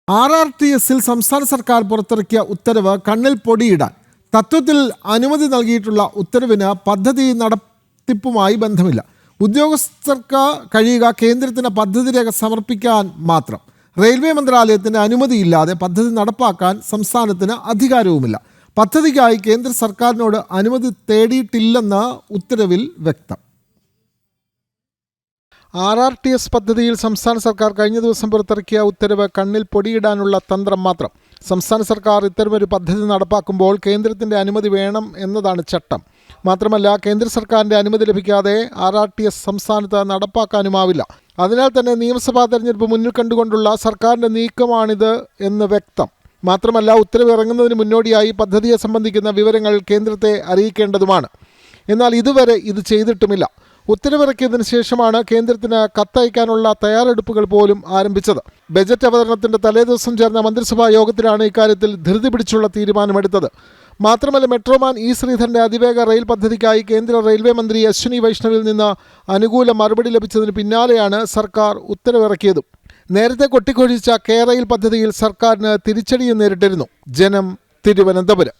RRTSൽ സംസ്ഥാന സർക്കാർ പുറത്തിറക്കിയ ഉത്തരവ് കണ്ണിൽ പൊടിയിടാൻ. തത്വത്തിൽ അനുമതി നൽകിയിട്ടുള്ള ഉത്തരവിന് പദ്ധതി നടത്തിപ്പുമായി ബന്ധമില്ല. ഉദ്യോഗസ്ഥർക്ക് കഴിയുക കേന്ദ്രത്തിന് പദ്ധതി രേഖ സമർപ്പിക്കാൻ മാത്രം. റെയിൽവേ മന്ത്രാലയത്തിൻ്റെ അനുമതിയില്ലാതെ പദ്ധതി നടപ്പാക്കാൻ സംസ്ഥാനത്തിന് അധികാരവുമില്ല. പദ്ധതിക്കായി കേന്ദ്ര സർക്കാരിനോട് അനുമതി തേടിയിട്ടില്ലെന്ന് ഉത്തരവിൽ വ്യക്തം. RRTS പദ്ധതിയിൽ സംസ്ഥാന സർക്കാർ കഴിഞ്ഞ ദിവസം പുറത്തിറക്കിയ ഉത്തരവ് കണ്ണിൽ പൊടിയിടാനുള്ള തന്ത്രം മാത്രം. സംസ്ഥാന സർക്കാർ ഇത്തരമൊരു പദ്ധതി നടപ്പാക്കുമ്പോൾ കേന്ദ്രത്തിൻ്റെ അനുമതി വേണം എന്നതാണ് ചട്ടം. മാത്രമല്ല, കേന്ദ്ര സർക്കാരിൻ്റെ അനുമതി ലഭിക്കാതെ RRTS സംസ്ഥാനത്ത് നടപ്പാക്കാനുമാവില്ല. അതിനാൽ തന്നെ നിയമസഭാ തെരഞ്ഞെടുപ്പ് മുന്നിൽ കണ്ടുകൊണ്ടുള്ള സർക്കാരിൻ്റെ നീക്കമാണിത് എന്ന് വ്യക്തം. മാത്രമല്ല, ഉത്തരവ് ഇറങ്ങുന്നതിന് മുന്നോടിയായി പദ്ധതിയെ സംബന്ധിക്കുന്ന വിവരങ്ങൾ കേന്ദ്രത്തെ അറിയിക്കേണ്ടതുമാണ്. എന്നാൽ ഇതുവരെ ഇത് ചെയ്തിട്ടുമില്ല. ഉത്തരവിറക്കിയതിനു ശേഷമാണ് കേന്ദ്രത്തിന് കത്തയക്കാനുള്ള തയ്യാറെടുപ്പുകൾ പോലും ആരംഭിച്ചത്. ബജറ്റ് അവതരണത്തിൻ്റെ തലേദിവസം ചേർന്ന മന്ത്രിസഭാ യോഗത്തിലാണ് ഇക്കാര്യത്തിൽ ധൃതി പിടിച്ചുള്ള തീരുമാനമെടുത്തത്. മാത്രമല്ല, മെട്രോമാൻ ഇ ശ്രീധരൻ്റെ അതിവേഗ റെയിൽ പദ്ധതിക്കായി കേന്ദ്ര റെയിൽവേ മന്ത്രി അശ്വിനി വൈഷ്ണവിൽ നിന്ന് അനുകൂല മറുപടി ലഭിച്ചതിന് പിന്നാലെയാണ് സർക്കാർ ഉത്തരവിറക്കിയതും. നേരത്തെ കൊട്ടിക്കൊഴിച്ച കെ റെയിൽ പദ്ധതിയിൽ സർക്കാരിന് തിരിച്ചടിയും നേരിട്ടിരുന്നു. ജനം, തിരുവനന്തപുരം.